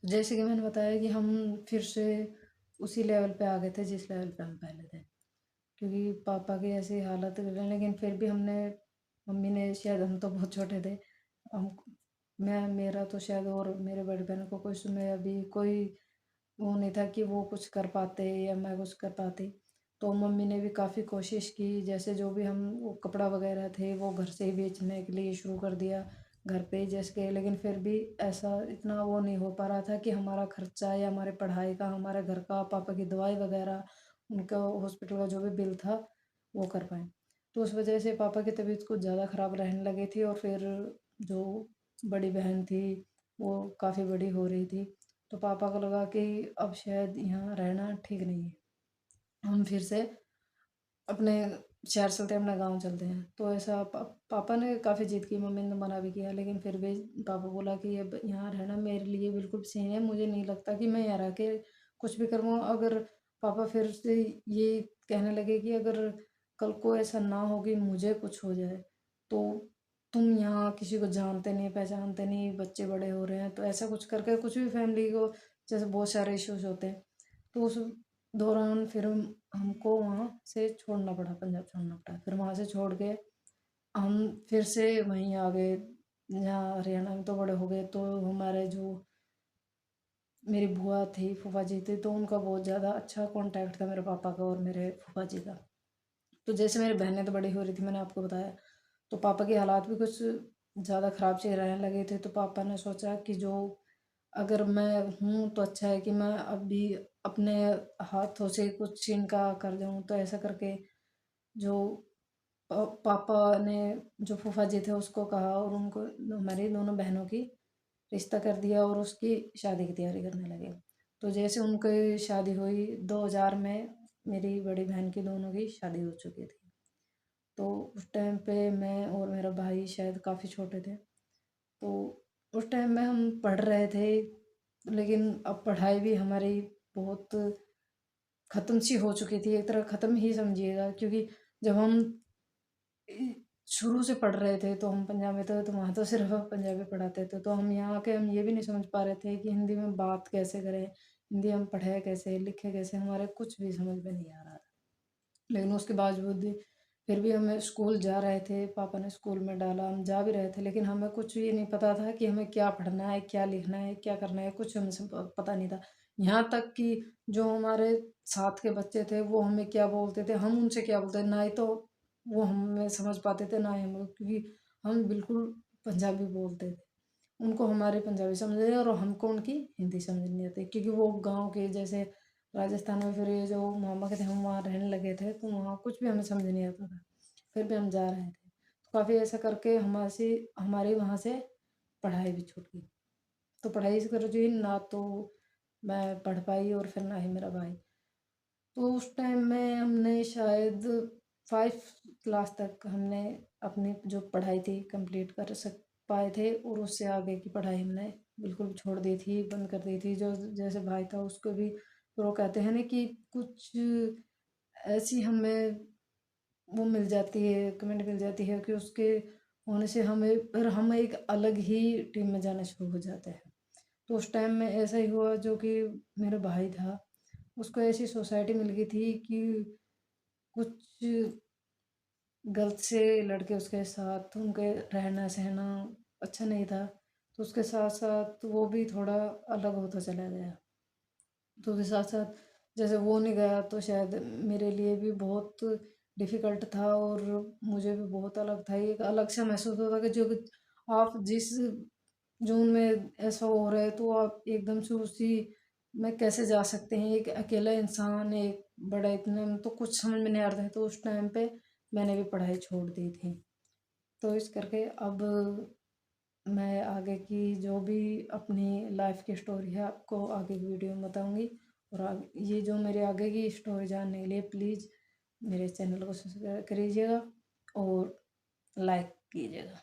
जैसे कि मैंने बताया कि हम फिर से उसी लेवल पे आ गए थे जिस लेवल पे हम पहले थे, क्योंकि पापा की ऐसी हालत रही, लेकिन फिर भी हमने, मम्मी ने, शायद हम तो बहुत छोटे थे, हम, मैं, मेरा तो शायद, और मेरे बड़े बहन को कुछ में अभी कोई वो नहीं था कि वो कुछ कर पाते या मैं कुछ कर पाती। तो मम्मी ने भी काफ़ी कोशिश की, जैसे जो भी हम वो कपड़ा वगैरह थे वो घर से ही बेचने के लिए शुरू कर दिया, घर पे ही जैसे कि, लेकिन फिर भी ऐसा इतना वो नहीं हो पा रहा था कि हमारा खर्चा या हमारे पढ़ाई का, हमारे घर का, पापा की दवाई वगैरह, उनका हॉस्पिटल का जो भी बिल था वो कर पाएँ। तो उस वजह से पापा की तबीयत कुछ ज़्यादा ख़राब रहने लगी थी, और फिर जो बड़ी बहन थी वो काफ़ी बड़ी हो रही थी। तो पापा को लगा कि अब शायद यहाँ रहना ठीक नहीं है, हम फिर से अपने शहर चलते हैं, अपने गाँव चलते हैं। तो ऐसा पापा ने काफ़ी ज़िद की, मम्मी ने मना भी किया, लेकिन फिर भी पापा बोला कि अब यहाँ रहना मेरे लिए बिल्कुल सही है, मुझे नहीं लगता कि मैं यहाँ रह के कुछ भी करूँ। अगर पापा फिर से ये कहने लगे कि अगर कल को ऐसा ना हो कि मुझे कुछ हो जाए, तो तुम यहाँ किसी को जानते नहीं, पहचानते नहीं, बच्चे बड़े हो रहे हैं, तो ऐसा कुछ करके कुछ भी फैमिली को, जैसे बहुत सारे इश्यूज़ होते हैं। तो उस दौरान फिर हमको वहाँ से छोड़ना पड़ा, पंजाब छोड़ना पड़ा। फिर वहाँ से छोड़ के हम फिर से वहीं आ गए, जहाँ हरियाणा में तो बड़े हो गए। तो हमारे जो मेरी बुआ थी, फूफा जी थे, तो उनका बहुत ज़्यादा अच्छा कॉन्टैक्ट था मेरे पापा का और मेरे फूफा जी का। तो जैसे मेरी बहनें तो बड़ी हो रही थी, मैंने आपको बताया, तो पापा के हालात भी कुछ ज़्यादा ख़राब से रहने लगे थे। तो पापा ने सोचा कि जो, अगर मैं हूँ तो अच्छा है कि मैं अभी अपने हाथों से कुछ इनका कर दूँ। तो ऐसा करके जो पापा ने, जो फूफा जी थे उसको कहा, और उनको हमारी दोनों बहनों की रिश्ता कर दिया और उसकी शादी की तैयारी करने लगे। तो जैसे उनकी शादी हुई 2000 में, मेरी बड़ी बहन की दोनों की शादी हो चुकी थी। तो उस टाइम पे मैं और मेरा भाई शायद काफ़ी छोटे थे। तो उस टाइम में हम पढ़ रहे थे, लेकिन अब पढ़ाई भी हमारी बहुत ख़त्म सी हो चुकी थी, एक तरह ख़त्म ही समझिएगा, क्योंकि जब हम शुरू से पढ़ रहे थे तो हम पंजाब में थे, तो वहाँ तो सिर्फ पंजाबी पढ़ाते थे। तो हम यहाँ आके हम ये भी नहीं समझ पा रहे थे कि हिंदी में बात कैसे करें, हिंदी हम पढ़े कैसे, लिखे कैसे, हमारे कुछ भी समझ में नहीं आ रहा था। लेकिन उसके बावजूद भी फिर भी हमें स्कूल जा रहे थे, पापा ने स्कूल में डाला, हम जा भी रहे थे, लेकिन हमें कुछ ये नहीं पता था कि हमें क्या पढ़ना है, क्या लिखना है, क्या करना है, कुछ हमें पता नहीं था। यहाँ तक कि जो हमारे साथ के बच्चे थे वो हमें क्या बोलते थे, हम उनसे क्या बोलते थे, ना ही तो वो हमें समझ पाते थे, ना ही हम, क्योंकि हम बिल्कुल पंजाबी बोलते थे। उनको हमारी पंजाबी समझ नहीं, और हमको उनकी हिंदी समझ नहीं आती, क्योंकि वो गाँव के, जैसे राजस्थान में फिर ये जो मामा के थे, हम वहाँ रहने लगे थे, तो वहाँ कुछ भी हमें समझ नहीं आता था। फिर भी हम जा रहे थे। तो काफ़ी ऐसा करके हमारी वहाँ से पढ़ाई भी छूट गई। तो पढ़ाई इस कर जो ना तो मैं पढ़ पाई, और फिर ना ही मेरा भाई। तो उस टाइम में हमने शायद 5 क्लास तक हमने अपनी जो पढ़ाई थी कंप्लीट कर सक पाए थे, और उससे आगे की पढ़ाई हमने बिल्कुल छोड़ दी थी, बंद कर दी थी। जो जैसे भाई था उसको भी, तो वो कहते हैं ना कि कुछ ऐसी हमें वो मिल जाती है, कमेंट मिल जाती है कि उसके होने से हम एक अलग ही टीम में जाना शुरू हो जाते हैं। तो उस टाइम में ऐसा ही हुआ, जो कि मेरा भाई था, उसको ऐसी सोसाइटी मिल गई थी कि कुछ गलत से लड़के उसके साथ, उनके रहना सहना अच्छा नहीं था। तो उसके साथ साथ वो भी थोड़ा अलग होता चला गया। तो उसके साथ साथ जैसे वो नहीं गया, तो शायद मेरे लिए भी बहुत डिफ़िकल्ट था, और मुझे भी बहुत अलग था, एक अलग सा महसूस होता कि जो कि आप जिस ज़ोन में ऐसा हो रहा है, तो आप एकदम से उसी में कैसे जा सकते हैं, एक अकेला इंसान, एक बड़ा, इतने में तो कुछ समझ में नहीं आ रहा था। तो उस टाइम पे मैंने भी पढ़ाई छोड़ दी थी। तो इस करके अब मैं आगे की जो भी अपनी लाइफ की स्टोरी है आपको आगे की वीडियो में बताऊंगी। और ये जो मेरे आगे की स्टोरी जानने के लिए प्लीज़ मेरे चैनल को सब्सक्राइब करिएगा और लाइक कीजिएगा।